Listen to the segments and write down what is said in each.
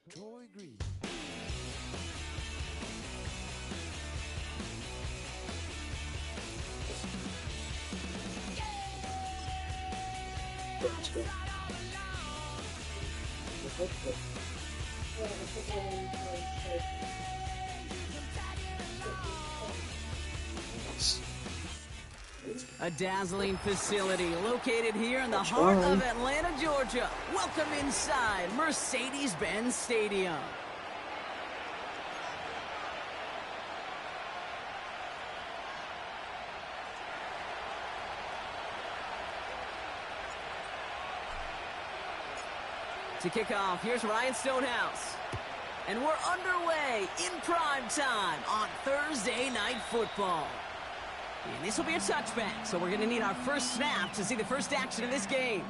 Troy Green. A dazzling facility located here in the heart of Atlanta, Georgia. Welcome inside Mercedes-Benz Stadium. To kick off, here's Ryan Stonehouse. And we're underway in prime time on Thursday Night Football. And this will be a touchback, so we're going to need our first snap to see the first action of this game.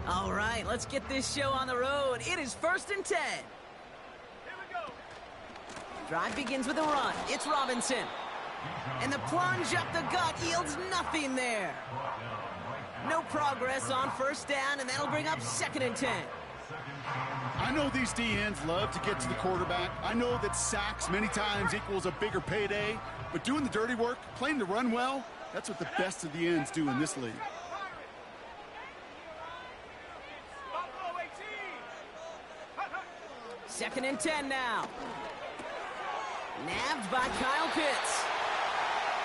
All right, let's get this show on the road. It is 1st and 10. Here we go. Drive begins with a run. It's Robinson. And the plunge up the gut yields nothing there. No progress on first down, and that'll bring up 2nd and 10. I know these DNs love to get to the quarterback. I know that sacks many times equals a bigger payday, but doing the dirty work, playing to run well, that's what the best of the ends do in this league. Second and 10 now. Nabbed by Kyle Pitts.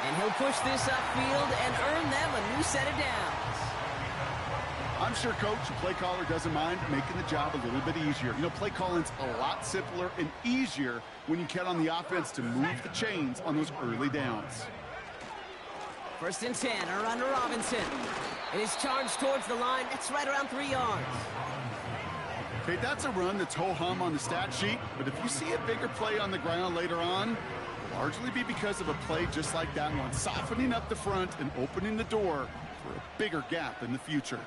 And he'll push this upfield and earn them a new set of downs. I'm sure coach and play caller doesn't mind making the job a little bit easier. You know, play calling's a lot simpler and easier when you count on the offense to move the chains on those early downs. 1st and 10, a run to Robinson. It is charged towards the line. That's right around 3 yards. Okay, that's a run that's ho-hum on the stat sheet, but if you see a bigger play on the ground later on, it'll largely be because of a play just like that one, softening up the front and opening the door for a bigger gap in the future.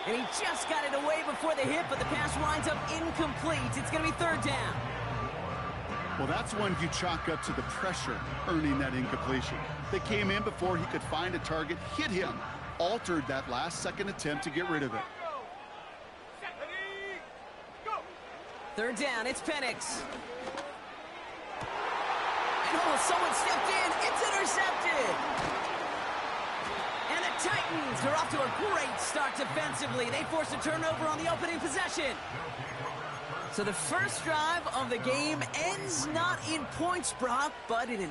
And he just got it away before the hit, but the pass winds up incomplete. It's going to be 3rd down. Well, that's one you chalk up to the pressure earning that incompletion. They came in before he could find a target, hit him, altered that last-second attempt to get rid of it. 3rd down, it's Penix. And oh, someone stepped in. It's intercepted. And the Titans are off to a great start defensively. They force a turnover on the opening possession. So the first drive of the game ends not in points, Brock, but in an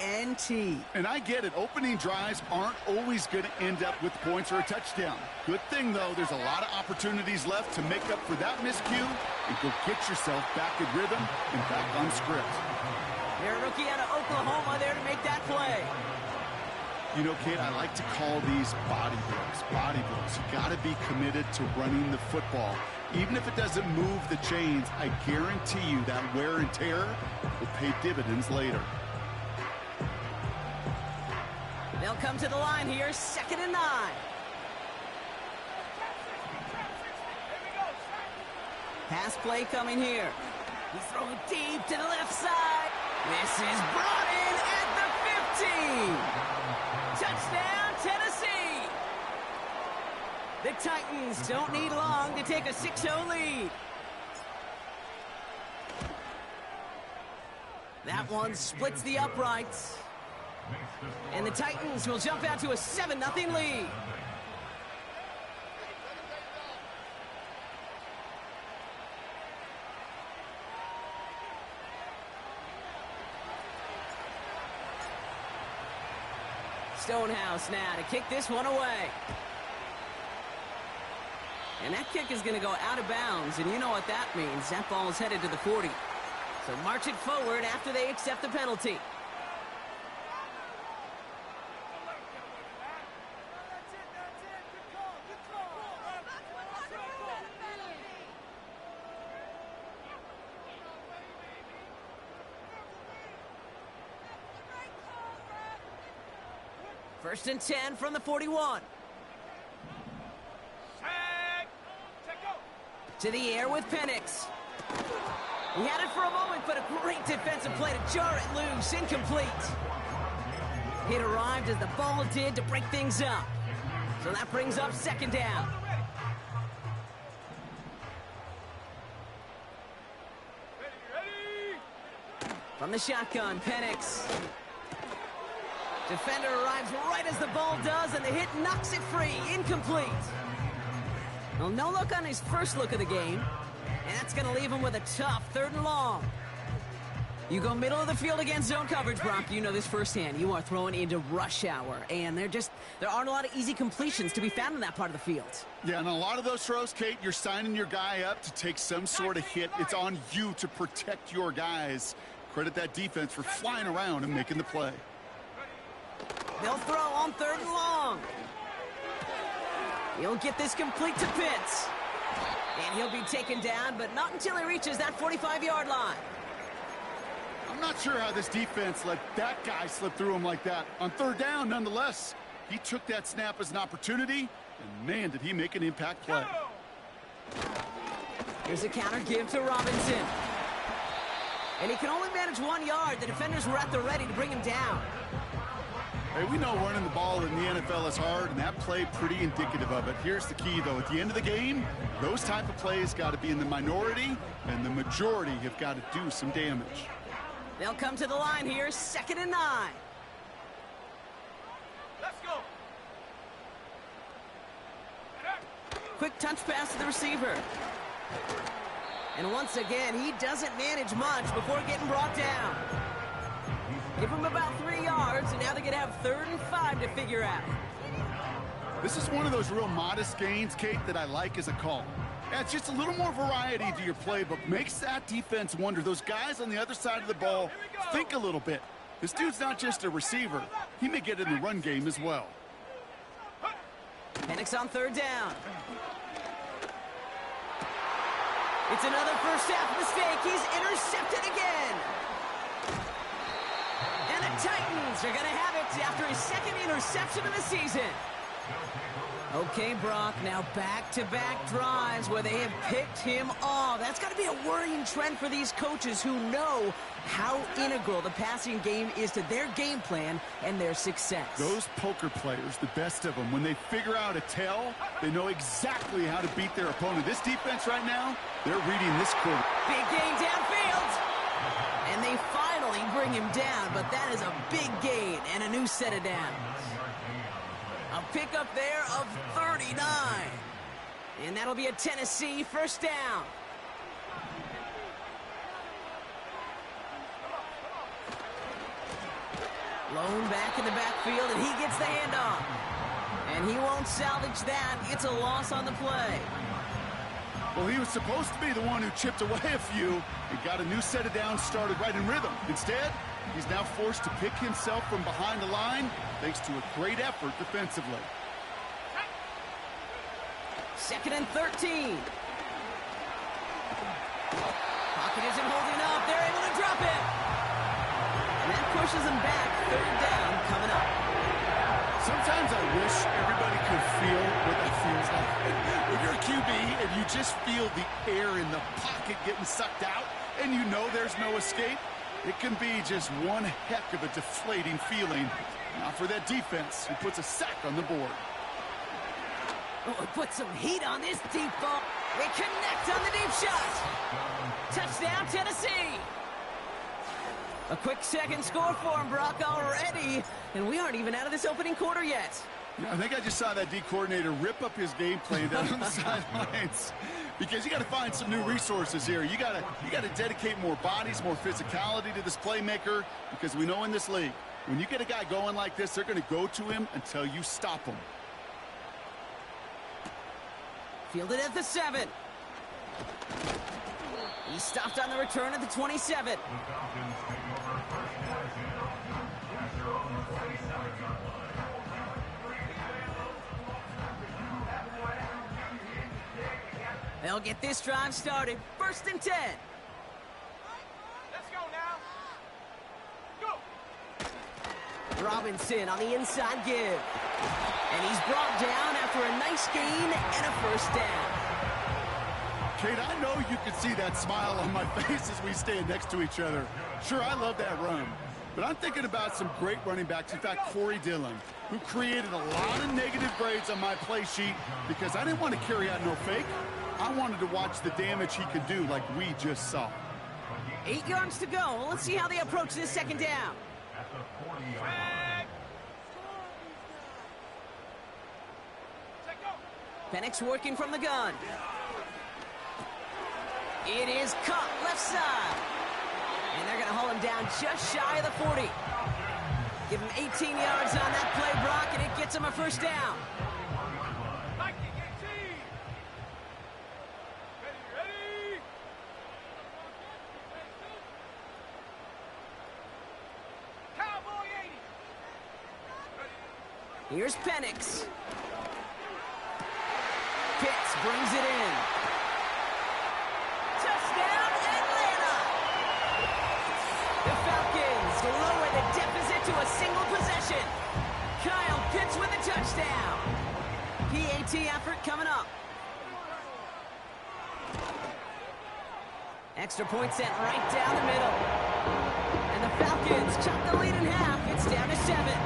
INT. And I get it. Opening drives aren't always going to end up with points or a touchdown. Good thing, though, there's a lot of opportunities left to make up for that miscue and go get yourself back in rhythm and back on script. They're a rookie out of Oklahoma there to make that play. You know, Kate, I like to call these body blows. Body blows. You got to be committed to running the football. Even if it doesn't move the chains, I guarantee you that wear and tear will pay dividends later. They'll come to the line here, 2nd and 9. Pass play coming here. He's throwing deep to the left side. This is brought in at the 15. Touchdown, Tennessee. The Titans don't need long to take a 6-0 lead. That one splits the uprights. And the Titans will jump out to a 7-0 lead. Stonehouse now to kick this one away. And that kick is going to go out of bounds, and you know what that means. That ball is headed to the 40. So march it forward after they accept the penalty. First and 10 from the 41. To the air with Penix. He had it for a moment, but a great defensive play to jar it loose. Incomplete. It arrived as the ball did to break things up. So that brings up second down. From the shotgun, Penix. Defender arrives right as the ball does, and the hit knocks it free. Incomplete. Well, no look on his first look of the game. And that's going to leave him with a tough 3rd and long. You go middle of the field against zone coverage, Brock. You know this firsthand. You are throwing into rush hour. And there aren't a lot of easy completions to be found in that part of the field. Yeah, and a lot of those throws, Kate, you're signing your guy up to take some sort of hit. It's on you to protect your guys. Credit that defense for flying around and making the play. They'll throw on 3rd and long. He'll get this complete to Pitts. And he'll be taken down, but not until he reaches that 45-yard line. I'm not sure how this defense let that guy slip through him like that. On 3rd down, nonetheless, he took that snap as an opportunity, and man, did he make an impact play. Here's a counter give to Robinson. And he can only manage 1 yard. The defenders were at the ready to bring him down. Hey, we know running the ball in the NFL is hard, and that play pretty indicative of it. Here's the key, though. At the end of the game, those type of plays got to be in the minority, and the majority have got to do some damage. They'll come to the line here, 2nd and 9. Let's go. Quick touch pass to the receiver. And once again, he doesn't manage much before getting brought down. Give him about 3 yards, and now they're going to have 3rd and 5 to figure out. This is one of those real modest gains, Kate, that I like as a call. Yeah, it's just a little more variety to your playbook. Makes that defense wonder. Those guys on the other side of the ball think a little bit. This dude's not just a receiver. He may get in the run game as well. Penix on 3rd down. It's another first half mistake. He's intercepted again. And the Titans are going to have it after his 2nd interception of the season. Okay, Brock, now back-to-back drives where they have picked him off. That's got to be a worrying trend for these coaches who know how integral the passing game is to their game plan and their success. Those poker players, the best of them, when they figure out a tell, they know exactly how to beat their opponent. This defense right now, they're reading this quarter. Big gain downfield. And they finally bring him down, but that is a big gain and a new set of downs. A pickup there of 39. And that'll be a Tennessee 1st down. Lone back in the backfield, and he gets the handoff. And he won't salvage that. It's a loss on the play. Well, he was supposed to be the one who chipped away a few and got a new set of downs started right in rhythm. Instead, he's now forced to pick himself from behind the line thanks to a great effort defensively. 2nd and 13. Pocket isn't holding up. They're able to drop it. And that pushes them back. 3rd down coming up. Sometimes I wish everybody could feel what that feels like. When you're a QB and you just feel the air in the pocket getting sucked out and you know there's no escape, it can be just one heck of a deflating feeling. Now for that defense who puts a sack on the board. Oh, put some heat on this deep ball. They connect on the deep shot. Touchdown, Tennessee. A quick second score for him, Brock, already. And we aren't even out of this opening quarter yet. Yeah, I think I just saw that D coordinator rip up his game plan down on the sidelines. Because you got to find some new resources here. You got to dedicate more bodies, more physicality to this playmaker. Because we know in this league, when you get a guy going like this, they're going to go to him until you stop him. Fielded at the 7. He stopped on the return at the 27. They'll get this drive started. 1st and 10. Let's go now. Go. Robinson on the inside give. And he's brought down after a nice gain and a 1st down. Kate, I know you can see that smile on my face as we stand next to each other. Sure, I love that run. But I'm thinking about some great running backs. In fact, Corey Dillon, who created a lot of negative grades on my play sheet because I didn't want to carry out no fake. I wanted to watch the damage he could do like we just saw. 8 yards to go. Let's see how they approach this second down. Penix working from the gun. It is caught left side. And they're going to haul him down just shy of the 40. Give him 18 yards on that play, Brock, and it gets him a first down. Here's Penix. Pitts brings it in. Touchdown, Atlanta! The Falcons lower the deficit to a single possession. Kyle Pitts with a touchdown. PAT effort coming up. Extra point sent right down the middle. And the Falcons chop the lead in half. It's down to 7.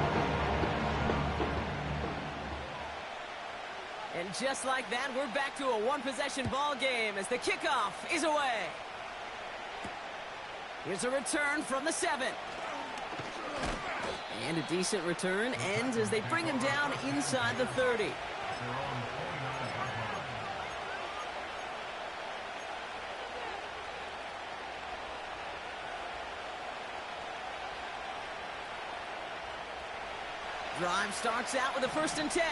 And just like that, we're back to a one-possession ball game as the kickoff is away. Here's a return from the 7. And a decent return ends as they bring him down inside the 30. Drive starts out with a 1st and 10.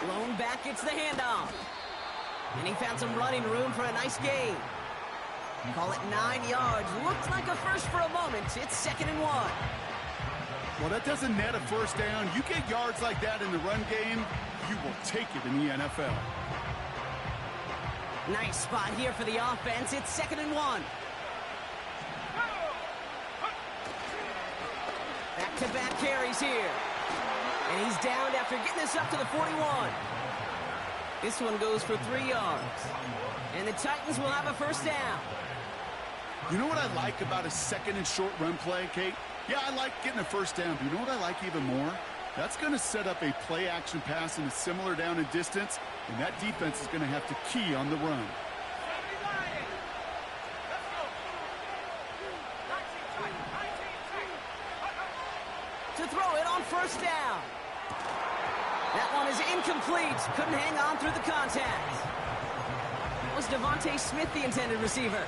Blown back, gets the handoff. And he found some running room for a nice gain. Call it 9 yards. Looks like a first for a moment. It's 2nd and 1. Well, that doesn't net a first down. You get yards like that in the run game, you will take it in the NFL. Nice spot here for the offense. It's 2nd and 1. Back-to-back carries here. And he's downed after getting this up to the 41. This one goes for 3 yards. And the Titans will have a first down. You know what I like about a 2nd and short run play, Kate? Yeah, I like getting a first down. But you know what I like even more? That's going to set up a play-action pass in a similar down and distance, and that defense is going to have to key on the run. To throw it on first down. That one is incomplete. Couldn't hang on through the contact. That was Devontae Smith, the intended receiver.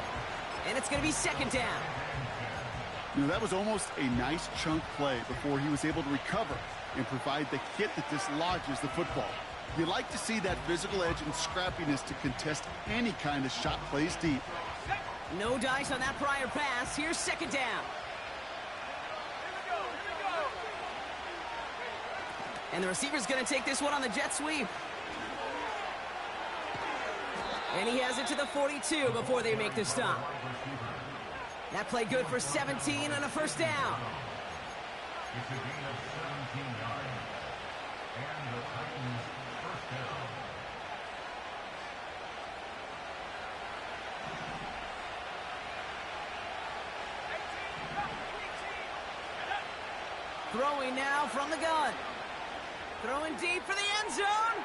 And it's going to be 2nd down. You know, that was almost a nice chunk play before he was able to recover and provide the hit that dislodges the football. You like to see that physical edge and scrappiness to contest any kind of shot plays deep. No dice on that prior pass. Here's 2nd down. And the receiver's going to take this one on the jet sweep. And he has it to the 42 before they make the stop. That play good for 17 and a first down. It's a gain of 17 yards. And the Titans first down. Throwing now from the gun. Throwing deep for the end zone.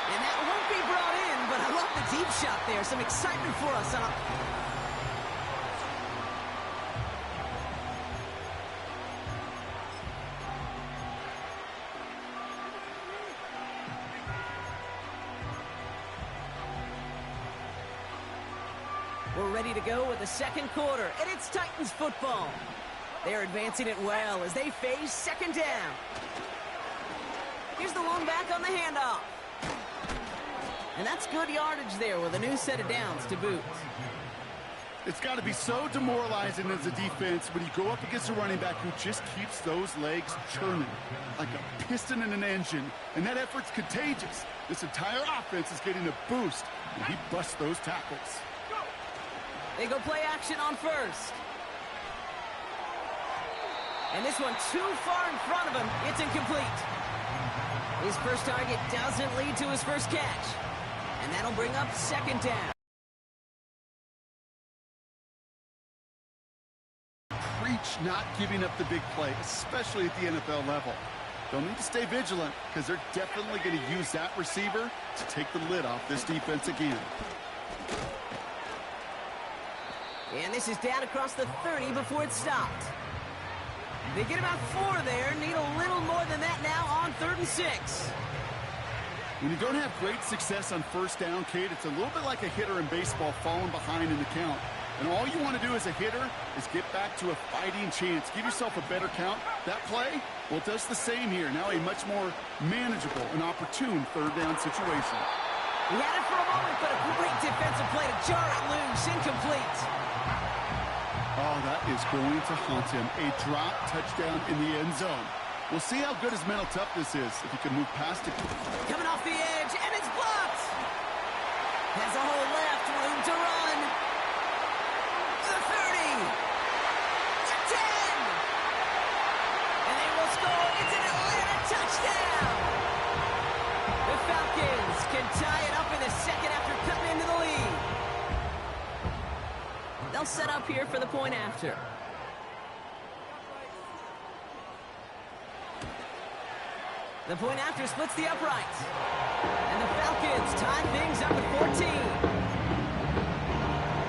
And that won't be brought in, but I love the deep shot there. Some excitement for us on We're ready to go with the 2nd quarter, and it's Titans football. They're advancing it well as they face 2nd down. Here's the lone back on the handoff. And that's good yardage there with a new set of downs to boot. It's got to be so demoralizing as a defense when you go up against a running back who just keeps those legs churning like a piston in an engine. And that effort's contagious. This entire offense is getting a boost, and he busts those tackles. They go play action on first. And this one too far in front of him. It's incomplete. His first target doesn't lead to his first catch. And that'll bring up second down. Preach not giving up the big play, especially at the NFL level. They'll need to stay vigilant because they're definitely going to use that receiver to take the lid off this defense again. And this is down across the 30 before it stopped. They get about 4 there. Need a little more than that now on 3rd and 6. When you don't have great success on first down, Kate, it's a little bit like a hitter in baseball falling behind in the count. And all you want to do as a hitter is get back to a fighting chance. Give yourself a better count. That play, well, it does the same here. Now a much more manageable and opportune 3rd down situation. He had it for a moment, but a great defensive play to jar it loose. Incomplete. Oh, that is going to haunt him. A drop touchdown in the end zone. We'll see how good his mental toughness is if he can move past it. Coming off the edge, and it's blocked. Has a hole left, room to run. The 30. The 10. And they will score. It's an Atlanta touchdown. The Falcons can tie it up in the second after cutting into the lead. They'll set up here for the point after. The point after splits the uprights. And the Falcons tie things up at 14.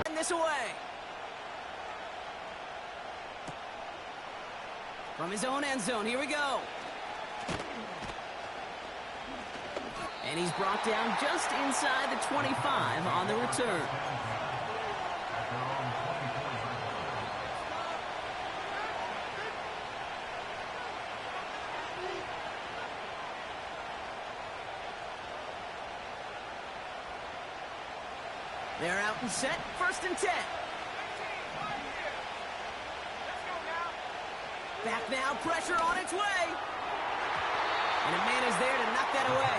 And this away. From his own end zone, here we go. And he's brought down just inside the 25 on the return. They're out and set, 1st and 10. Back now, pressure on its way. And a man is there to knock that away.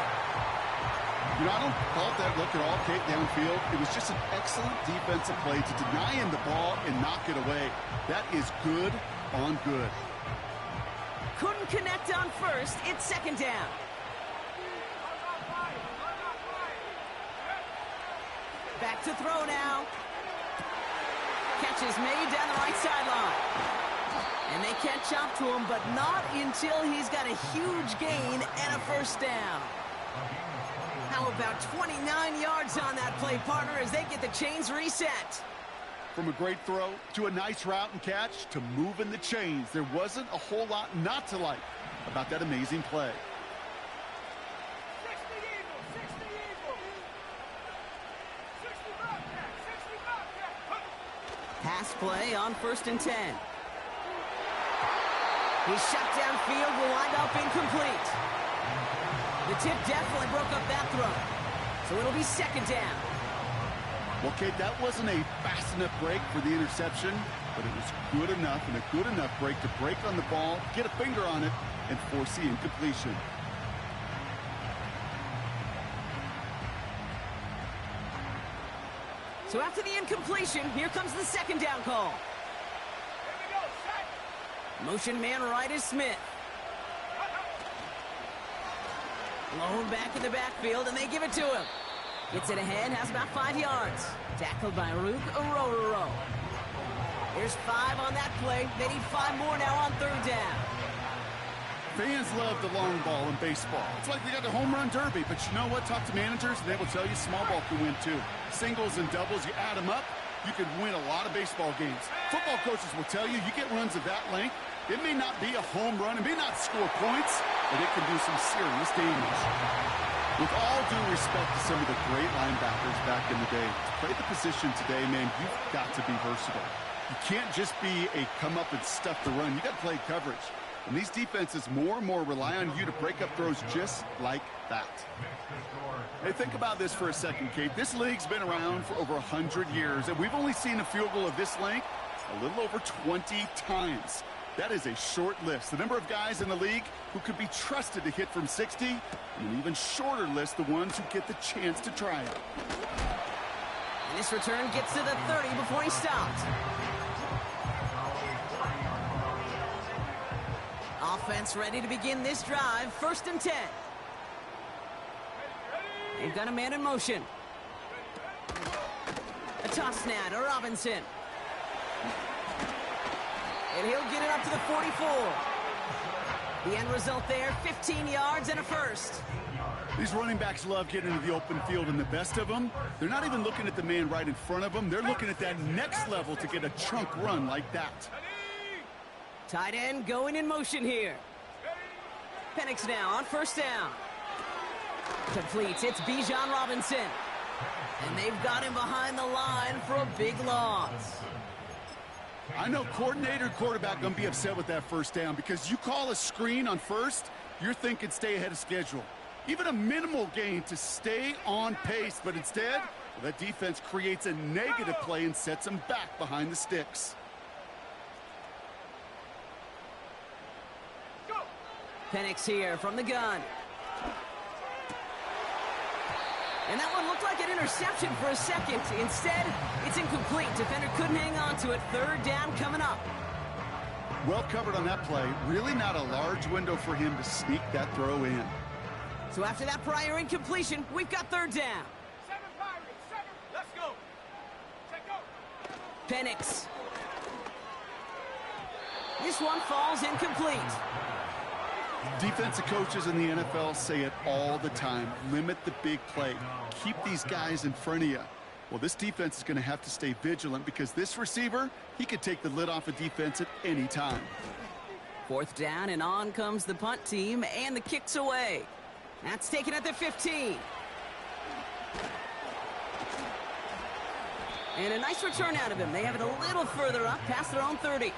You know, I don't fault that look at all, Kate, downfield. It was just an excellent defensive play to deny him the ball and knock it away. That is good on good. Couldn't connect on 1st. It's 2nd down. Back to throw now. Catch is made down the right sideline. And they catch up to him, but not until he's got a huge gain and a 1st down. How about 29 yards on that play, partner, as they get the chains reset? From a great throw to a nice route and catch to moving the chains, there wasn't a whole lot not to like about that amazing play. Pass play on 1st and 10. He's shot downfield, will wind up incomplete. The tip definitely broke up that throw. So it'll be 2nd down. Well, Kate, that wasn't a fast enough break for the interception, but it was good enough and a good enough break to break on the ball, get a finger on it, and force the incompletion. So after the incompletion, here comes the 2nd down call. Motion man right is Smith. Blown back in the backfield, and they give it to him. Gets it ahead, has about 5 yards. Tackled by Rook Orororo. There's 5 on that play. They need 5 more now on 3rd down. Fans love the long ball in baseball. It's like they got the home run derby, but you know what? Talk to managers, and they will tell you small ball can win too. Singles and doubles, you add them up, you can win a lot of baseball games. Football coaches will tell you get runs of that length. It may not be a home run, it may not score points, but it can do some serious damage. With all due respect to some of the great linebackers back in the day, to play the position today, man, you've got to be versatile. You can't just be a come up and stuff the run. You got to play coverage. And these defenses more and more rely on you to break up throws just like that. Hey, think about this for a second, Kate. This league's been around for over 100 years, and we've only seen a field goal of this length a little over 20 times. That is a short list. The number of guys in the league who could be trusted to hit from 60, and an even shorter list the ones who get the chance to try it. And this return gets to the 30 before he stopped. Offense ready to begin this drive. 1st and 10. They've got a man in motion. A toss now to Robinson. And he'll get it up to the 44. The end result there, 15 yards and a first. These running backs love getting into the open field, and the best of them, they're not even looking at the man right in front of them. They're looking at that next level to get a chunk run like that. Tight end going in motion here. Penix now on 1st down. Completes. It's Bijan Robinson. And they've got him behind the line for a big loss. I know coordinator and quarterback going to be upset with that 1st down because you call a screen on 1st, you're thinking stay ahead of schedule. Even a minimal gain to stay on pace, but instead, well, that defense creates a negative play and sets them back behind the sticks. Penix here from the gun. And that one looked like an interception for a second. Instead, it's incomplete. Defender couldn't hang on to it. 3rd down coming up. Well covered on that play. Really not a large window for him to sneak that throw in. So after that prior incompletion, we've got 3rd down. 7 Pirates, 7. Let's go. Check go. Penix. This one falls incomplete. Defensive coaches in the NFL say it all the time. Limit the big play. Keep these guys in front of you. Well, this defense is going to have to stay vigilant because this receiver, he could take the lid off a defense at any time. 4th down, and on comes the punt team, and the kick's away. That's taken at the 15. And a nice return out of him. They have it a little further up, past their own 30.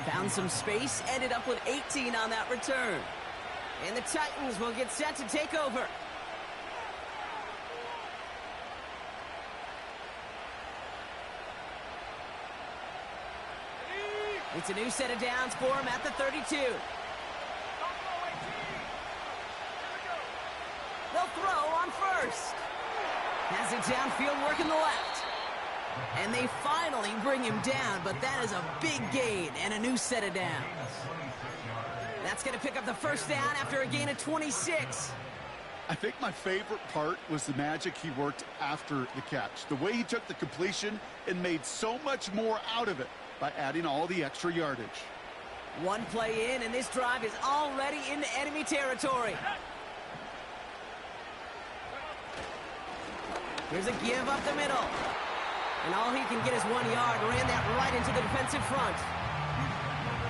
Found some space, ended up with 18 on that return. And the Titans will get set to take over. It's a new set of downs for him at the 32. They'll throw on 1st. Has it downfield, working the left. And they finally bring him down, but that is a big gain and a new set of downs. That's going to pick up the 1st down after a gain of 26. I think my favorite part was the magic he worked after the catch. The way he took the completion and made so much more out of it by adding all the extra yardage. One play in, and this drive is already into enemy territory. Here's a give up the middle. And all he can get is 1 yard. Ran that right into the defensive front.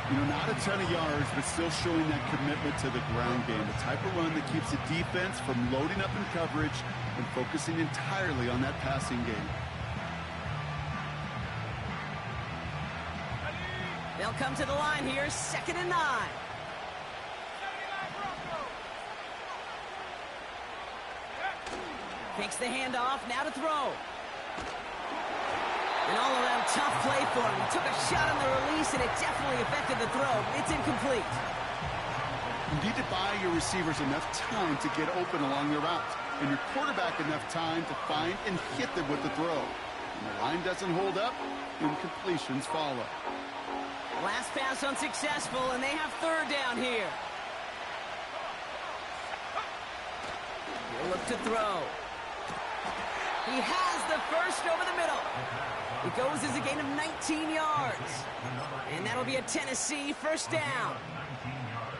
You know, not a ton of yards, but still showing that commitment to the ground game. The type of run that keeps the defense from loading up in coverage and focusing entirely on that passing game. They'll come to the line here, 2nd and 9. Takes the handoff, now to throw. An all-around tough play for him. He took a shot on the release, and it definitely affected the throw. It's incomplete. You need to buy your receivers enough time to get open along their route, and your quarterback enough time to find and hit them with the throw. When the line doesn't hold up, incompletions follow. Last pass unsuccessful, and they have 3rd down here. He'll look to throw. He has the 1st over the middle. It goes as a gain of 19 yards. And that'll be a Tennessee 1st down. 19 yards.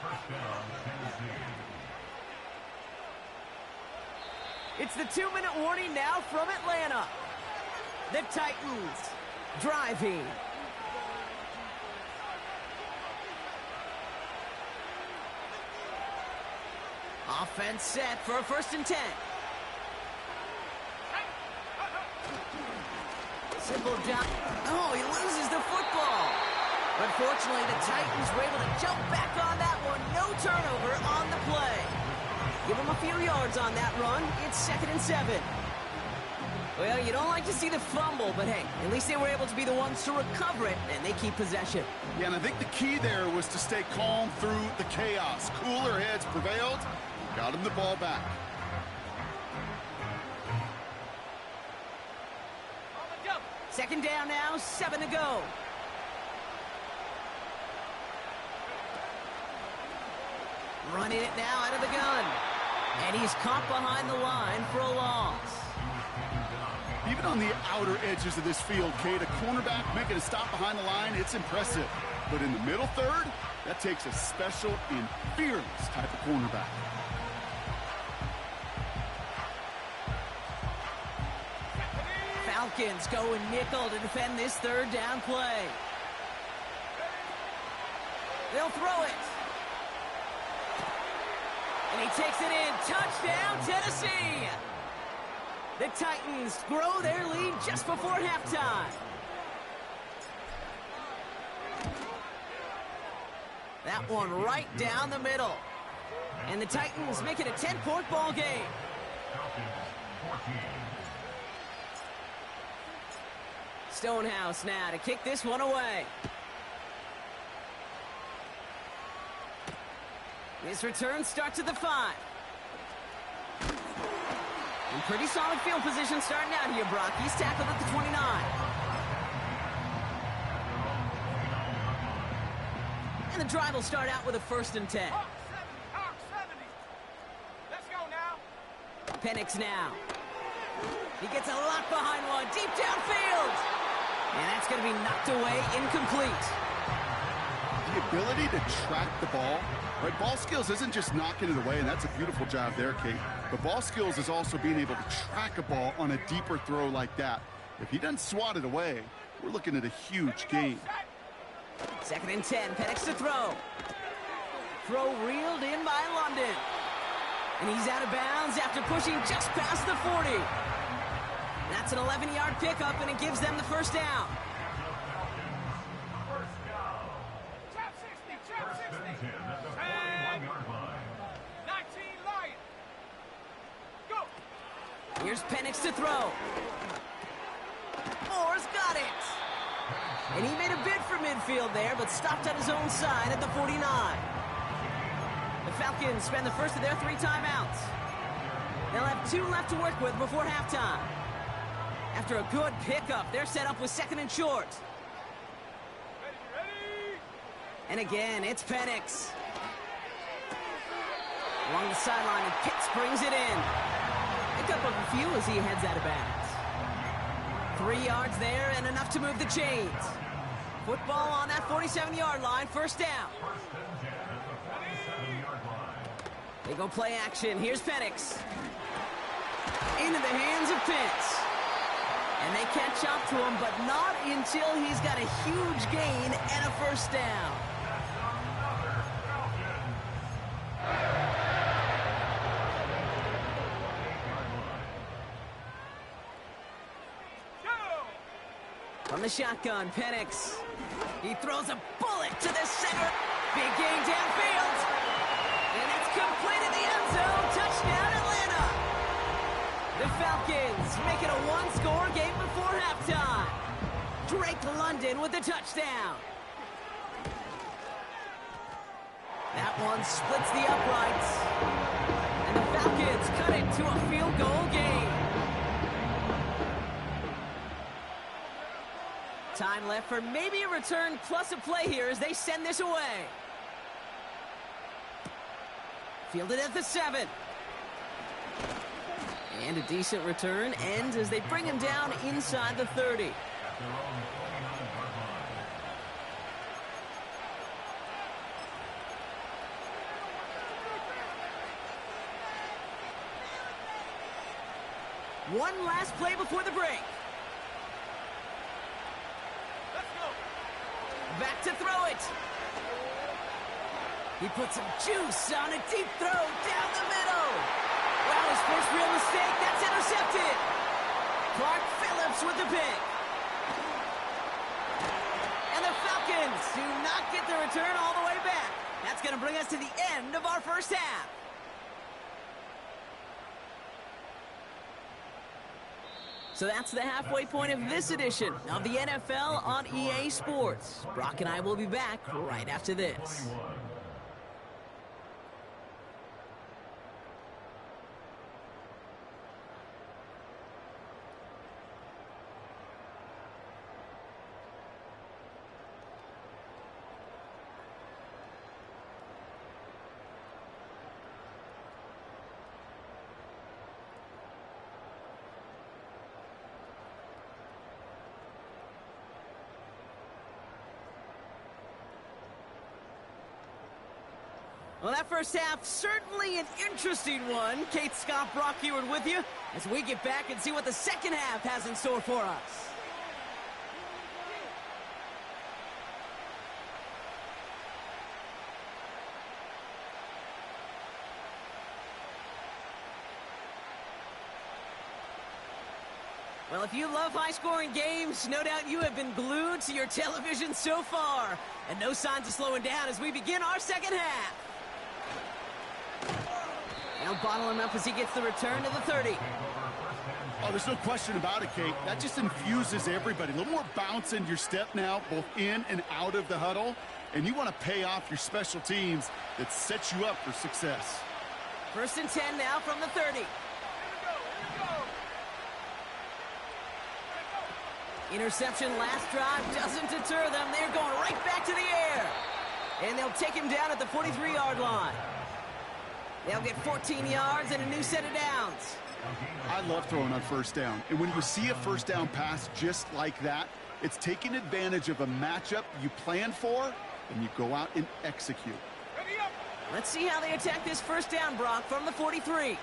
1st down, Tennessee. It's the 2-minute warning now from Atlanta. The Titans driving. Offense set for a 1st and 10. Simple jump. Oh, he loses the football. Unfortunately, the Titans were able to jump back on that one. No turnover on the play. Give them a few yards on that run. It's 2nd and 7. Well, you don't like to see the fumble, but hey, at least they were able to be the ones to recover it, and they keep possession. Yeah, and I think the key there was to stay calm through the chaos. Cooler heads prevailed. Got him the ball back. Second down now, 7 to go. Running it now out of the gun. And he's caught behind the line for a loss. Even on the outer edges of this field, Kate, a cornerback making a stop behind the line, it's impressive. But in the middle third, that takes a special and fearless type of cornerback. Falcons going nickel to defend this third down play. They'll throw it. And he takes it in. Touchdown, Tennessee! The Titans grow their lead just before halftime. That one right down the middle. And the Titans make it a 10-point ball game. Stonehouse now to kick this one away. His return starts at the 5. In pretty solid field position starting out here, Brock. He's tackled at the 29. And the drive will start out with a 1st and 10. Hawks 70. Let's go now. Penix now. He gets a lot behind one, deep downfield. And that's going to be knocked away, incomplete. The ability to track the ball, right? Ball skills isn't just knocking it away, and that's a beautiful job there, Kate. But ball skills is also being able to track a ball on a deeper throw like that. If he doesn't swat it away, we're looking at a huge gain. 2nd and 10, Penix to throw. Throw reeled in by London. And he's out of bounds after pushing just past the 40. That's an 11-yard pickup, and it gives them the 1st down. Chop 60, chop 60. And 19 Lions. Go. Here's Penix to throw. Moore's got it. And he made a bid for midfield there, but stopped on his own side at the 49. The Falcons spend the first of their 3 timeouts. They'll have 2 left to work with before halftime. After a good pickup, they're set up with 2nd and short. Ready. And again, it's Penix. Along the sideline, and Pitts brings it in. Pick up a few as he heads out of bounds. 3 yards there and enough to move the chains. Football on that 47-yard line, 1st down. They go play action. Here's Penix. Into the hands of Pitts. And they catch up to him, but not until he's got a huge gain and a 1st down. From the shotgun, Penix. He throws a bullet to the center. Big gain downfield. And it's complete in the end zone. Touchdown, Atlanta. The Falcons make it a 1-score game before halftime. Drake London with the touchdown. That one splits the uprights. And the Falcons cut it to a field goal game. Time left for maybe a return plus a play here as they send this away. Fielded at the 7. And a decent return ends as they bring him down inside the 30. One last play before the break. Let's go. Back to throw it. He puts some juice on a deep throw down the middle. Wow, his first real mistake. That's intercepted. Clark Phillips with the pick. And the Falcons do not get the return all the way back. That's going to bring us to the end of our first half. So that's the halfway point of this edition of the NFL on EA Sports. Brock and I will be back right after this. Well, that first half, certainly an interesting one. Kate, Scott, Brock Heward with you as we get back and see what the second half has in store for us. Well, if you love high-scoring games, no doubt you have been glued to your television so far. And no signs of slowing down as we begin our second half. Now bottle him up as he gets the return to the 30. Oh, there's no question about it, Kate. That just infuses everybody. A little more bounce in your step now, both in and out of the huddle. And you want to pay off your special teams that sets you up for success. 1st and 10 now from the 30. Interception last drive doesn't deter them. They're going right back to the air. And they'll take him down at the 43-yard line. They'll get 14 yards and a new set of downs. I love throwing on first down. And when you see a first down pass just like that, it's taking advantage of a matchup you plan for, and you go out and execute. Let's see how they attack this first down, Brock, from the 43.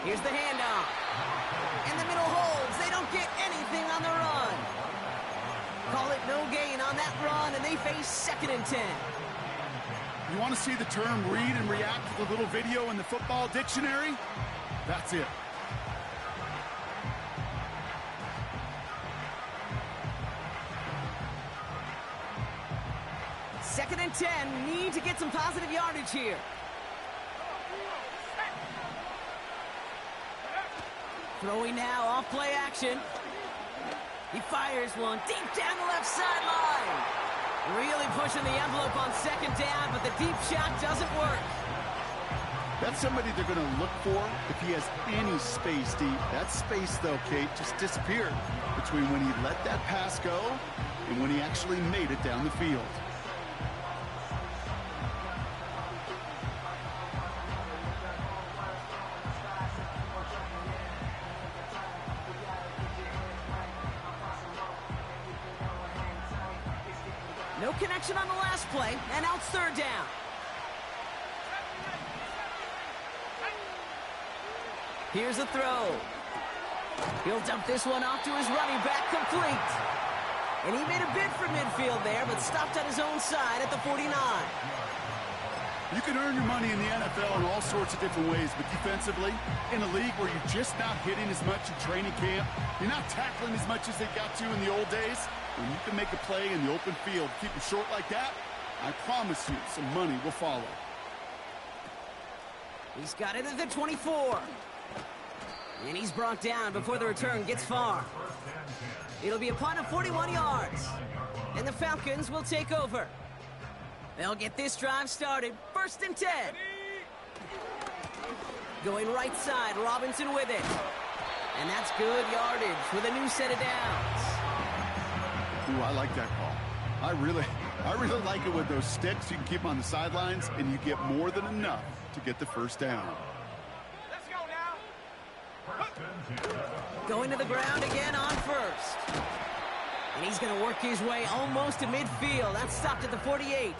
Here's the handoff. And the middle holds. They don't get anything on the run. Call it no gain on that run, and they face 2nd and 10. You want to see the term read and react to the little video in the football dictionary? That's it. Second and 10. Need to get some positive yardage here. Throwing now off play action. He fires one deep down the left sideline. Really pushing the envelope on 2nd down, but the deep shot doesn't work. That's somebody they're going to look for if he has any space deep. That space, though, Kate, just disappeared between when he let that pass go and when he actually made it down the field. No connection on the last play, and now it's 3rd down. Here's a throw. He'll dump this one off to his running back, complete. And he made a bid for midfield there, but stopped on his own side at the 49. You can earn your money in the NFL in all sorts of different ways, but defensively, in a league where you're just not hitting as much in training camp, you're not tackling as much as they got to in the old days, when you can make a play in the open field, keep them short like that, I promise you some money will follow. He's got it at the 24. And he's brought down before the return gets far. It'll be a punt of 41 yards. And the Falcons will take over. They'll get this drive started. 1st and 10. Going right side, Robinson with it. And that's good yardage with a new set of downs. Ooh, I like that call. I really like it with those sticks. You can keep them on the sidelines, and you get more than enough to get the first down. Let's go now. Going to the ground again on 1st. And he's going to work his way almost to midfield. That's stopped at the 48.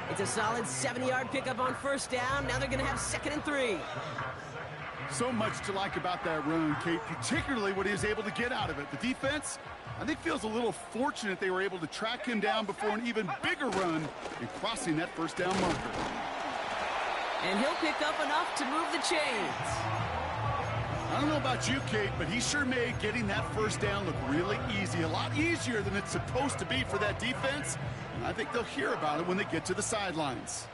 It's a solid 70-yard pickup on 1st down. Now they're going to have 2nd and 3. So much to like about that run, Kate, particularly what he was able to get out of it. The defense, I think, feels a little fortunate they were able to track him down before an even bigger run in crossing that 1st down marker. And he'll pick up enough to move the chains. I don't know about you, Kate, but he sure made getting that 1st down look really easy. A lot easier than it's supposed to be for that defense. And I think they'll hear about it when they get to the sidelines.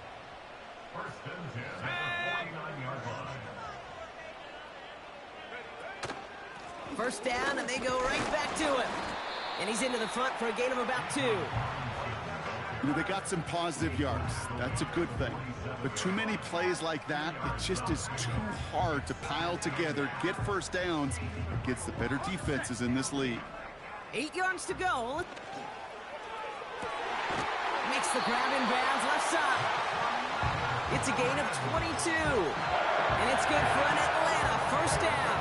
1st and 10 at the 49-yard line. 1st down, and they go right back to it. And he's into the front for a gain of about 2. You know, they got some positive yards. That's a good thing. But too many plays like that, it just is too hard to pile together, get 1st downs against the better defenses in this league. 8 yards to go. Makes the grab in bounds left side. It's a gain of 22. And it's good for an Atlanta 1st down.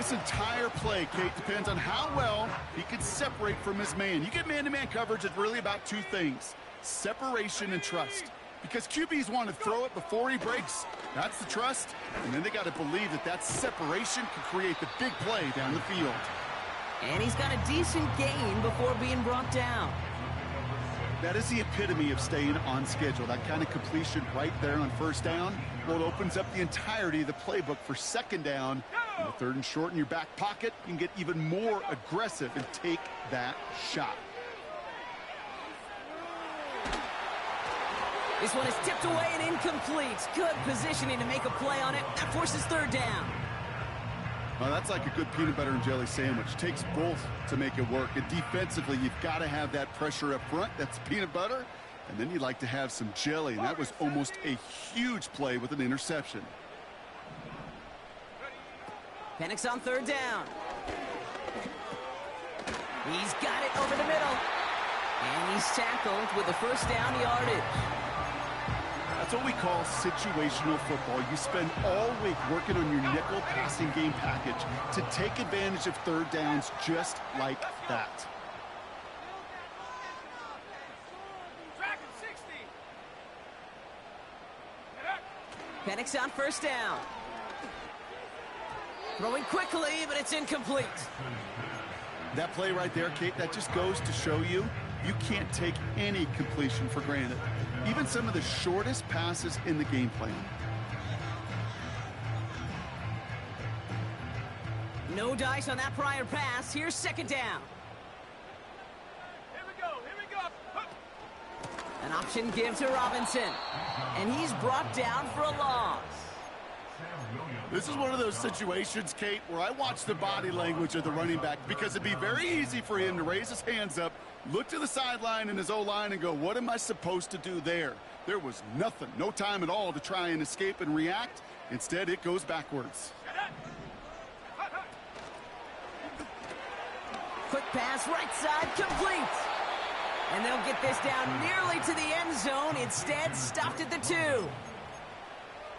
This entire play, Kate, depends on how well he can separate from his man. You get man-to-man coverage, it's really about two things: separation and trust. Because QBs want to throw it before he breaks. That's the trust. And then they got to believe that that separation can create the big play down the field. And he's got a decent gain before being brought down. That is the epitome of staying on schedule. That kind of completion right there on first down. Well, it opens up the entirety of the playbook for second down. And with 3rd and short in your back pocket, you can get even more aggressive and take that shot. This one is tipped away and incomplete. Good positioning to make a play on it. That forces 3rd down. Well, that's like a good peanut butter and jelly sandwich. Takes both to make it work. And defensively, you've got to have that pressure up front. That's peanut butter. And then you'd like to have some jelly. And that was almost a huge play with an interception. Penix on 3rd down. He's got it over the middle. And he's tackled with the first down yardage. That's what we call situational football. You spend all week working on your nickel passing game package to take advantage of 3rd downs just like that. Penix on 1st down. Throwing quickly, but it's incomplete. That play right there, Kate, that just goes to show you can't take any completion for granted. Even some of the shortest passes in the game plan. No dice on that prior pass. Here's 2nd down. Here we go, here we go. An option give to Robinson. And he's brought down for a loss. This is one of those situations, Kate, where I watch the body language of the running back, because it'd be very easy for him to raise his hands up, look to the sideline in his O-line and go, what am I supposed to do there? There was nothing, no time at all to try and escape and react. Instead, it goes backwards. Quick pass, right side, complete. And they'll get this down nearly to the end zone. Instead, stopped at the 2.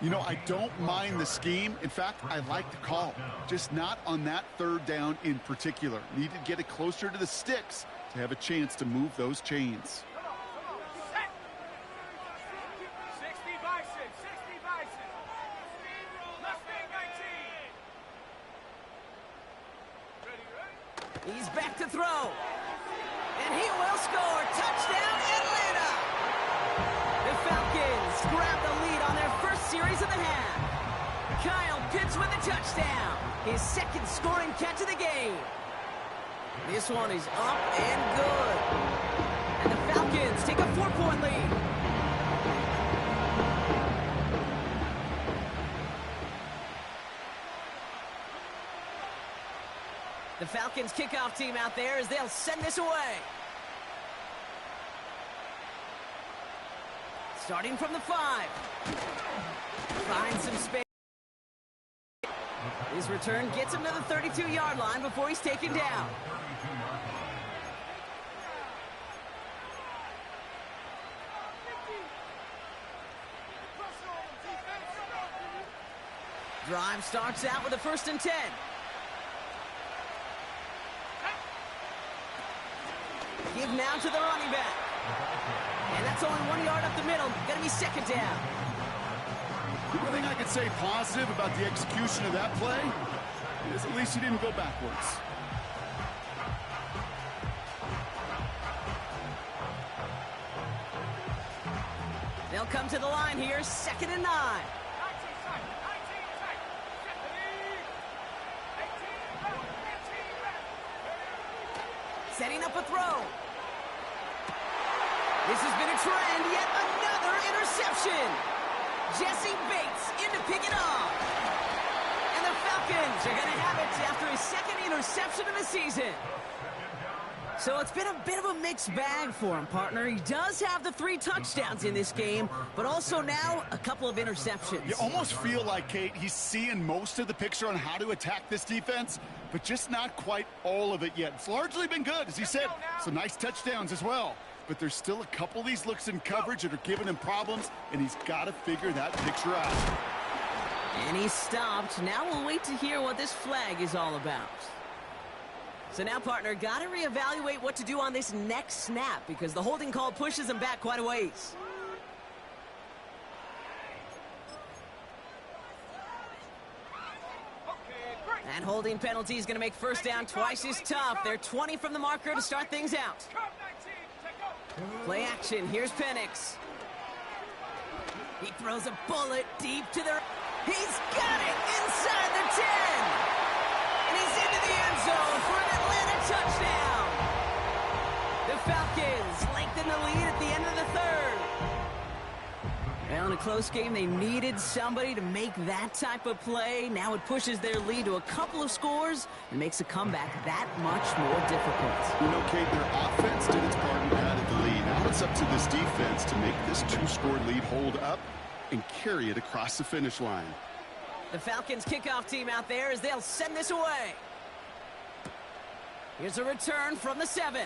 You know, I don't mind the scheme. In fact, I like the call. Just not on that 3rd down in particular. Need to get it closer to the sticks to have a chance to move those chains. 60 Bison, 60 Bison. Mustang 19. Ready? He's back to throw. And he will score. Touchdown, Atlanta! The Falcons grab the lead on their first series of the half. Kyle Pitts with a touchdown. His 2nd scoring catch of the game. This one is up and good. And the Falcons take a 4-point lead. The Falcons kickoff team out there as they'll send this away. Starting from the 5. Finds some space. His return gets him to the 32-yard line before he's taken down. Drive starts out with a 1st and 10. Give now to the running back. And that's only 1 yard up the middle. Gonna be 2nd down. The one thing I could say positive about the execution of that play is at least he didn't go backwards. They'll come to the line here, 2nd and 9. 19 tight, 19 tight. Set the lead. 18 back, 15 back. Setting up a throw. This has been a trend, yet another interception. Jesse Bates in to pick it off. And the Falcons are going to have it after his 2nd interception of the season. So it's been a bit of a mixed bag for him, partner. He does have the 3 touchdowns in this game, but also now a couple of interceptions. You almost feel like, Kate, he's seeing most of the picture on how to attack this defense, but just not quite all of it yet. It's largely been good, as he said. Some nice touchdowns as well. But there's still a couple of these looks in coverage that are giving him problems, and he's got to figure that picture out. And he's stopped. Now we'll wait to hear what this flag is all about. So now, partner, got to reevaluate what to do on this next snap because the holding call pushes him back quite a ways. That holding penalty is going to make first down twice as tough. They're 20 from the marker to start things out. Play action. Here's Penix. He throws a bullet deep to the... He's got it inside the 10. And he's into the end zone for an Atlanta touchdown. The Falcons lengthen the lead at the end of the third. Well, in a close game, they needed somebody to make that type of play. Now it pushes their lead to a couple of scores and makes a comeback that much more difficult. You know, Kate, their offense did its part and added the lead. Now it's up to this defense to make this two-score lead hold up and carry it across the finish line. The Falcons kickoff team out there as they'll send this away. Here's a return from the 7.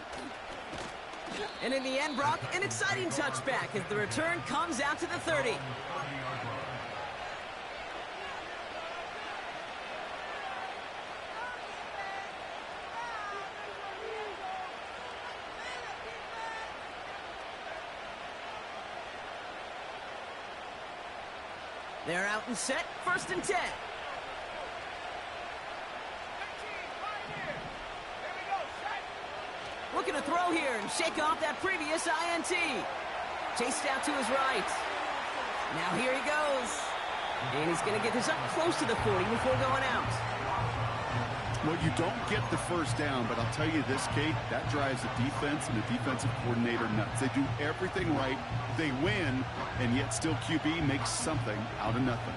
And in the end, Brock, an exciting touchback as the return comes out to the 30. They're out and set, 1st and 10. Looking to throw here and shake off that previous INT. Chased out to his right. Now here he goes. And he's going to get this up close to the 40 before going out. Well, you don't get the first down, but I'll tell you this, Kate, that drives the defense and the defensive coordinator nuts. They do everything right. They win, and yet still QB makes something out of nothing.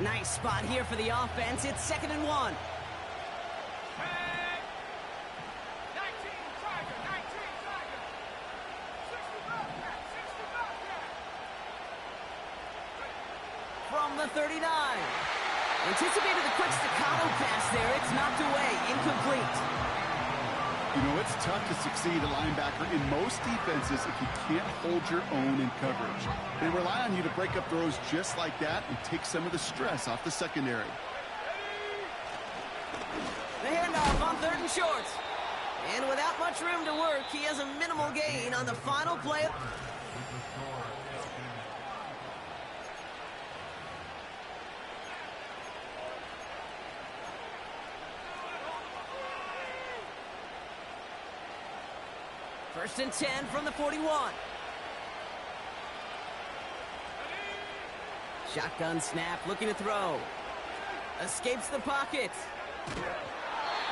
Nice spot here for the offense. It's 2nd and 1. From the 39. Anticipated the quick staccato pass there. It's knocked away. Incomplete. You know, it's tough to succeed at linebacker in most defenses if you can't hold your own in coverage. They rely on you to break up throws just like that and take some of the stress off the secondary. The handoff on 3rd and short. And without much room to work, he has a minimal gain on the final play. First and 10 from the 41. Shotgun snap, looking to throw. Escapes the pocket.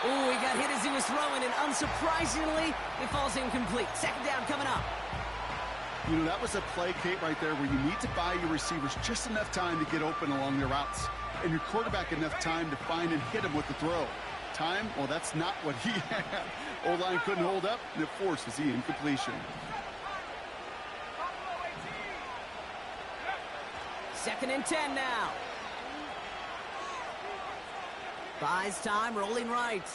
Ooh, he got hit as he was throwing, and unsurprisingly, it falls incomplete. 2nd down coming up. You know, that was a play, Kate, right there where you need to buy your receivers just enough time to get open along their routes, and your quarterback enough time to find and hit him with the throw. Time, well, that's not what he had. O-line couldn't hold up, and it forces the incompletion. 2nd and 10 now. Buys time, rolling right.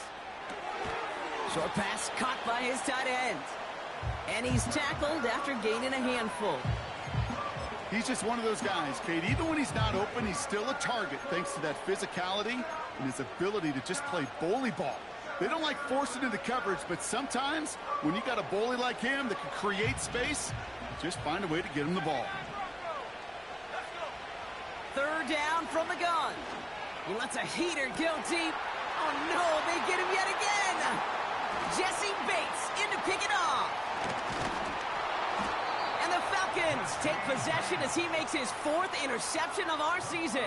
Short pass caught by his tight end. And he's tackled after gaining a handful. He's just one of those guys, Kate. Even when he's not open, he's still a target thanks to that physicality and his ability to just play bully ball. They don't like forcing into coverage, but sometimes when you got a bully like him that can create space, just find a way to get him the ball. 3rd down from the gun. He lets a heater go deep. Oh no, they get him yet again. Jesse Bates in to pick it off. And the Falcons take possession as he makes his 4th interception of our season.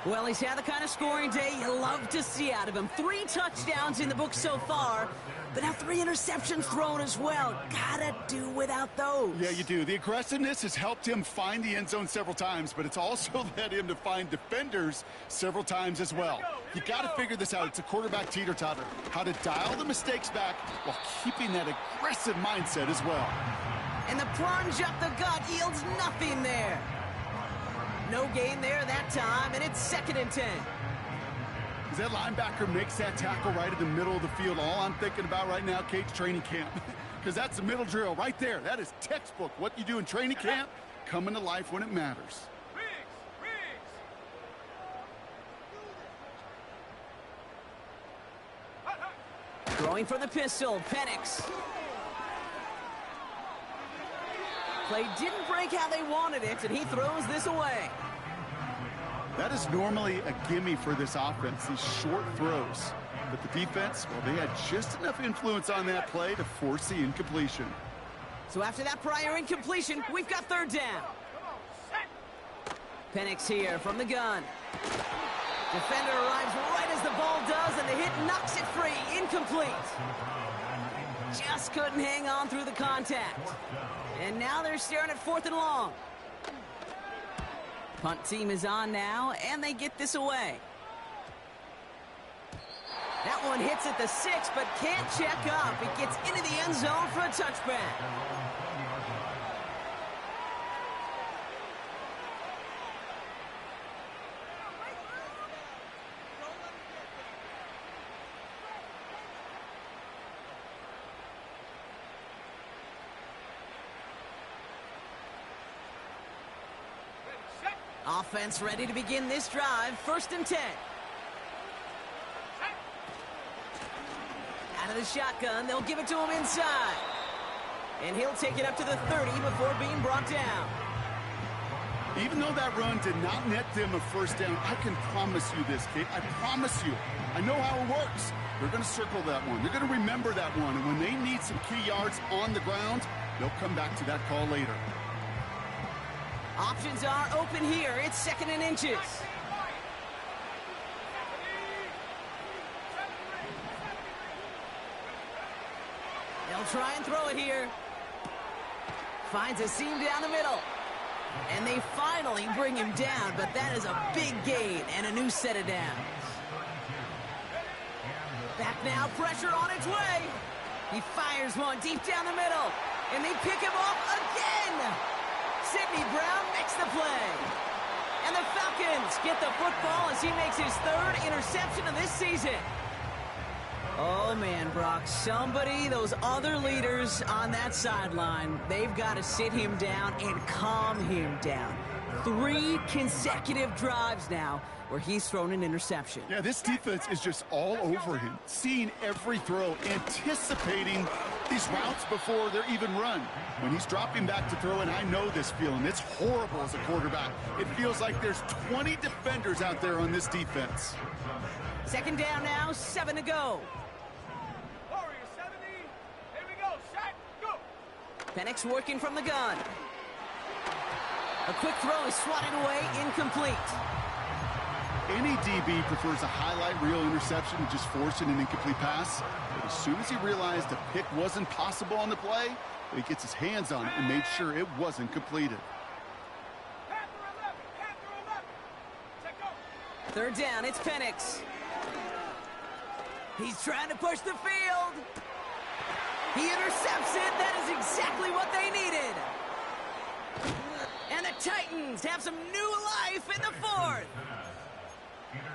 Well, he's had the kind of scoring day you love to see out of him. 3 touchdowns in the book so far, but now 3 interceptions thrown as well. Gotta do without those. Yeah, you do. The aggressiveness has helped him find the end zone several times, but it's also led him to find defenders several times as well. You got to figure this out. It's a quarterback teeter-totter. How to dial the mistakes back while keeping that aggressive mindset as well. And the plunge up the gut yields nothing there. No gain there that time, and it's 2nd and 10. As that linebacker makes that tackle right in the middle of the field, all I'm thinking about right now, Kate's training camp. because that's a middle drill right there. That is textbook. What you do in training camp, coming to life when it matters. Throwing for the pistol, Penix. Play didn't break how they wanted it, and he throws this away. That is normally a gimme for this offense, these short throws. But the defense, well, they had just enough influence on that play to force the incompletion. So after that prior incompletion, we've got third down. Penix here from the gun. Defender arrives right as the ball does, and the hit knocks it free. Incomplete. Just couldn't hang on through the contact. And now they're staring at 4th and long. Punt team is on now, and they get this away. That one hits at the 6, but can't check up. It gets into the end zone for a touchback. Offense ready to begin this drive. 1st and 10. Out of the shotgun, they'll give it to him inside. And he'll take it up to the 30 before being brought down. Even though that run did not net them a first down, I can promise you this, Kate. I promise you. I know how it works. They're going to circle that one. They're going to remember that one. And when they need some key yards on the ground, they'll come back to that call later. Options are open here. It's 2nd and inches. They'll try and throw it here. Finds a seam down the middle. And they finally bring him down, but that is a big gain and a new set of downs. Back now, pressure on its way. He fires one deep down the middle, and they pick him off again. Sidney Brown makes the play. And the Falcons get the football as he makes his 3rd interception of this season. Oh, man, Brock, those other leaders on that sideline, they've got to sit him down and calm him down. 3 consecutive drives now where he's thrown an interception. Yeah, this defense is just all over him, seeing every throw, anticipating these routes before they're even run. When he's dropping back to throw, and I know this feeling, it's horrible as a quarterback. It feels like there's 20 defenders out there on this defense. 2nd down now, 7 to go. Warrior 70. Here we go. Shot. Go. Penix working from the gun. A quick throw is swatted away, incomplete. Any DB prefers a highlight reel interception to just forcing an incomplete pass. But as soon as he realized a pick wasn't possible on the play, he gets his hands on it and made sure it wasn't completed. Third down, it's Penix. He's trying to push the field. He intercepts it. That is exactly what they needed. And the Titans have some new life in the 4th.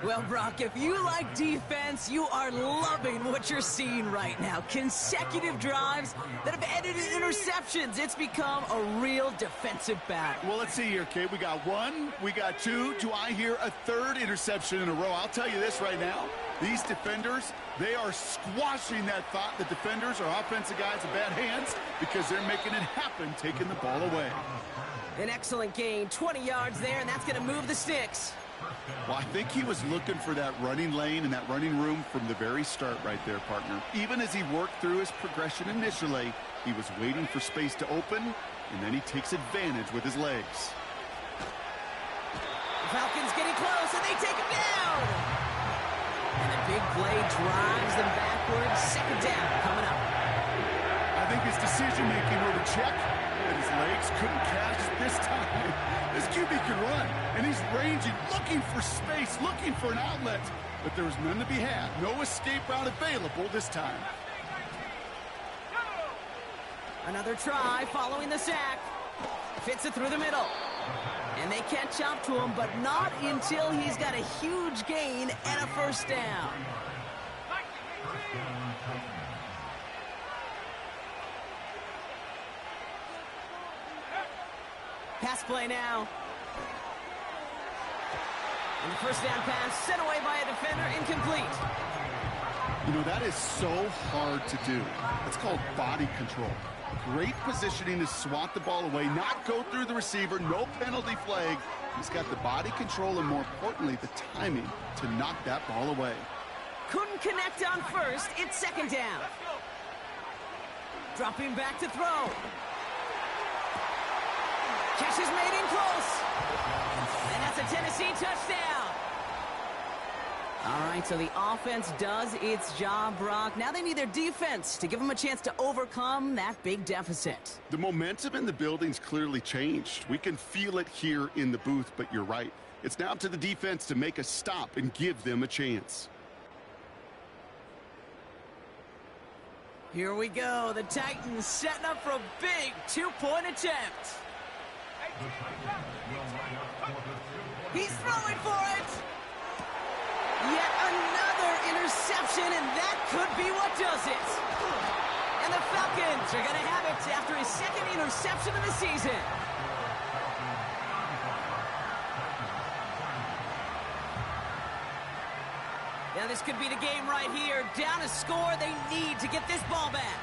Well, Brock, if you like defense, you are loving what you're seeing right now. Consecutive drives that have ended in interceptions. It's become a real defensive battle. Well, let's see here, Kate. We got 1, we got 2. Do I hear a 3rd interception in a row? I'll tell you this right now. These defenders, they are squashing that thought the defenders are offensive guys in bad hands because they're making it happen, taking the ball away. An excellent gain, 20 yards there, and that's going to move the sticks. Well, I think he was looking for that running lane and that running room from the very start right there, partner. Even as he worked through his progression initially, he was waiting for space to open, and then he takes advantage with his legs. The Falcons getting close, and they take him down. And the big play drives them backwards. 2nd down coming up. I think his decision-making over check, and his legs couldn't catch this time. This QB can run, and he's ranging, looking for space, looking for an outlet. But there was none to be had. No escape route available this time. Another try following the sack. Fits it through the middle. And they catch up to him, but not until he's got a huge gain and a 1st down. Pass play now. And the first down pass sent away by a defender, incomplete. You know, that is so hard to do. It's called body control. Great positioning to swat the ball away, not go through the receiver, no penalty flag. He's got the body control and, more importantly, the timing to knock that ball away. Couldn't connect on first. It's second down. Dropping back to throw. Catch is made in close. And that's a Tennessee touchdown. All right, so the offense does its job, Brock. Now they need their defense to give them a chance to overcome that big deficit. The momentum in the building's clearly changed. We can feel it here in the booth, but you're right. It's now up to the defense to make a stop and give them a chance. Here we go. The Titans setting up for a big two-point attempt. He's throwing for it. Yet another interception, and that could be what does it. And the Falcons are going to have it after his second interception of the season. Now this could be the game right here. Down a score, they need to get this ball back.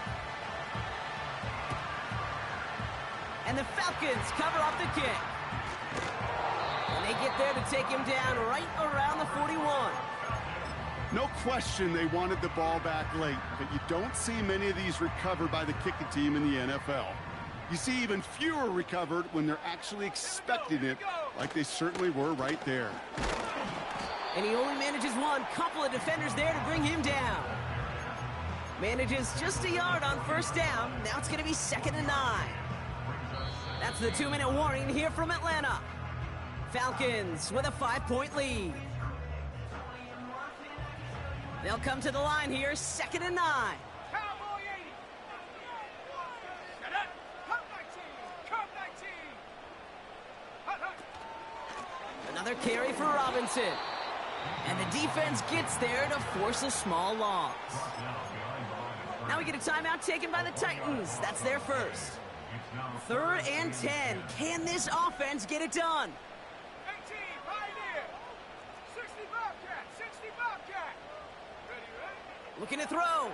And the Falcons cover up the kick. And they get there to take him down right around the 41. No question they wanted the ball back late, but you don't see many of these recovered by the kicking team in the NFL. You see even fewer recovered when they're actually expecting it, like they certainly were right there. And he only manages one. Couple of defenders there to bring him down. Manages just a yard on first down. Now it's going to be 2nd and 9. That's the 2-minute warning here from Atlanta. Falcons with a 5-point lead. They'll come to the line here, 2nd and 9. Cowboy 80. Set up. Come 19. Come 19. Hut, hut. Another carry for Robinson. And the defense gets there to force a small loss. Now we get a timeout taken by the Titans. That's their first. 3rd and 10. Can this offense get it done? 18. Pioneer. 60 Bobcat. 60 Bobcat. Ready, ready? Looking to throw.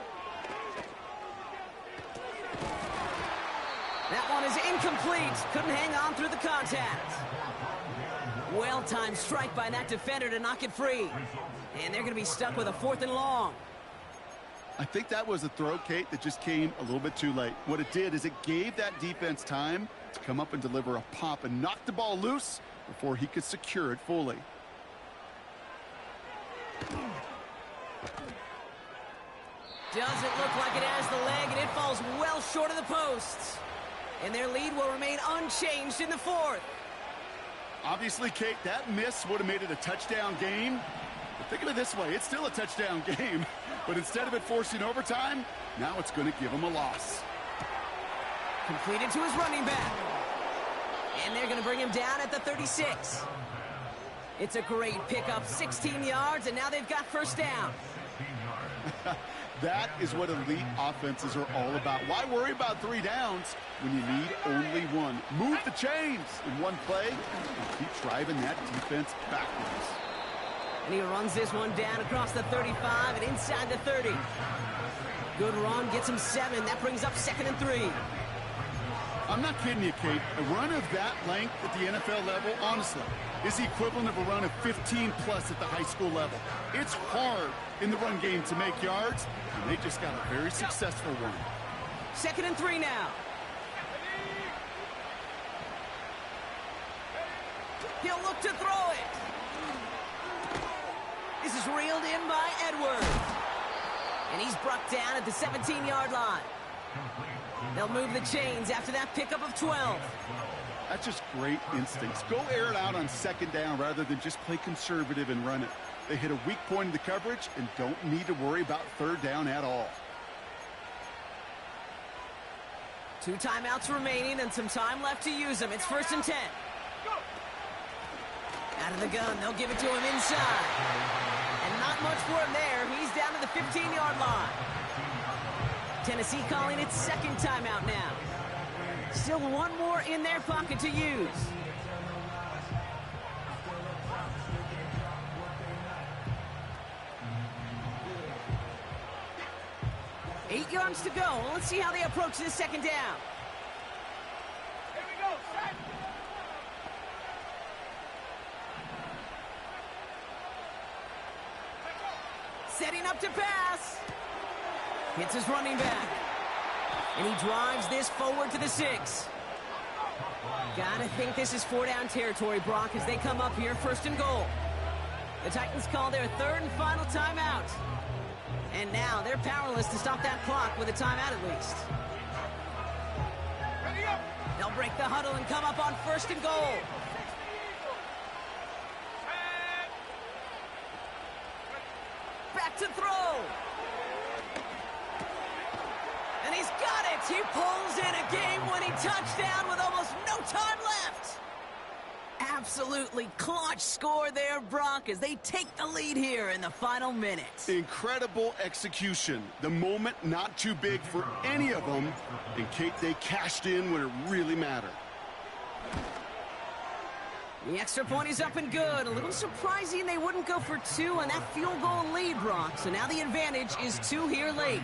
That one is incomplete. Couldn't hang on through the contact. Well-timed strike by that defender to knock it free. And they're going to be stuck with a 4th and long. I think that was a throw, Kate, that just came a little bit too late. What it did is it gave that defense time to come up and deliver a pop and knock the ball loose before he could secure it fully. Doesn't look like it has the leg, and it falls well short of the posts. And their lead will remain unchanged in the 4th. Obviously, Kate, that miss would have made it a touchdown game. But think of it this way, it's still a touchdown game. But instead of it forcing overtime, now it's going to give him a loss. Completed to his running back. And they're going to bring him down at the 36. It's a great pickup, 16 yards, and now they've got first down. That is what elite offenses are all about. Why worry about 3 downs when you need only 1? Move the chains in one play and keep driving that defense backwards. And he runs this one down across the 35 and inside the 30. Good run, gets him 7. That brings up 2nd and 3. I'm not kidding you, Kate. A run of that length at the NFL level, honestly, is the equivalent of a run of 15-plus at the high school level. It's hard in the run game to make yards, and they just got a very successful one. 2nd and 3 now. He'll look to throw it. This is reeled in by Edwards. And he's brought down at the 17-yard line. They'll move the chains after that pickup of 12. That's just great instincts. Go air it out on 2nd down rather than just play conservative and run it. They hit a weak point in the coverage and don't need to worry about 3rd down at all. 2 timeouts remaining and some time left to use them. It's 1st and 10. Out of the gun, they'll give it to him inside. And not much for him there. He's down to the 15-yard line. Tennessee calling its 2nd timeout now. Still one more in their pocket to use. 8 yards to go. Let's see how they approach this second down. Here we go, set. Setting up to pass. Hits his running back. And he drives this forward to the 6. Gotta think this is 4-down territory, Brock, as they come up here, 1st and goal. The Titans call their 3rd and final timeout. And now they're powerless to stop that clock with a timeout at least. Ready up. They'll break the huddle and come up on 1st and goal. Back to throw. And he's got it. He pulls in a game-winning touchdown with almost no time left. Absolutely clutch score there, Brock, as they take the lead here in the final minutes. Incredible execution. The moment not too big for any of them. And Kate, they cashed in when it really mattered. The extra point is up and good. A little surprising they wouldn't go for 2 on that field goal lead, Brock. So now the advantage is 2 here late.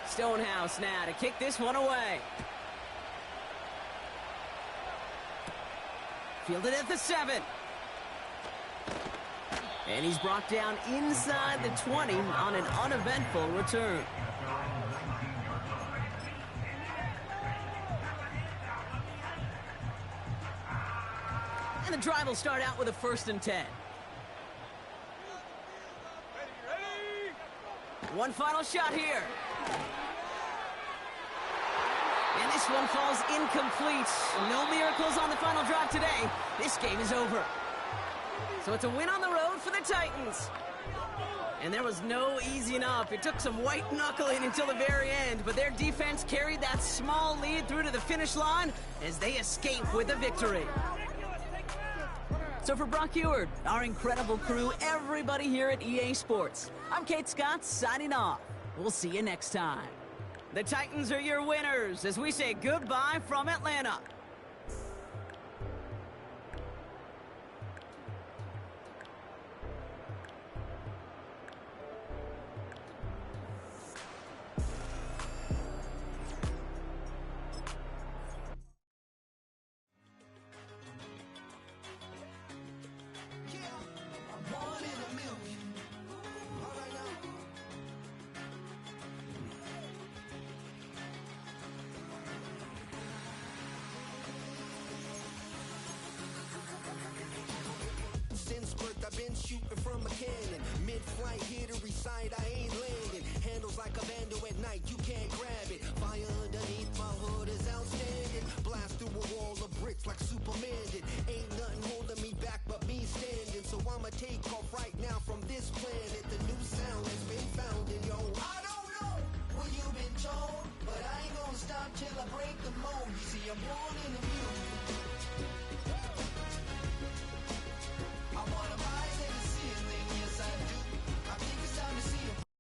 Stonehouse now to kick this one away. Fielded at the 7. And he's brought down inside the 20 on an uneventful return. And the drive will start out with a 1st and 10. One final shot here. And this one falls incomplete. No miracles on the final drive today. This game is over. So it's a win on the road for the Titans. And there was no easing up. It took some white knuckling until the very end, but their defense carried that small lead through to the finish line as they escape with a victory. So for Brock Eward, our incredible crew, everybody here at EA Sports, I'm Kate Scott signing off. We'll see you next time. The Titans are your winners as we say goodbye from Atlanta. I've been shooting from a cannon. Mid-flight, here to recite, I ain't landing. Handles like a vandal at night, you can't grab it. Fire underneath my hood is outstanding. Blast through a wall of bricks like Superman did. Ain't nothing holding me back but me standing. So I'ma take off right now from this planet.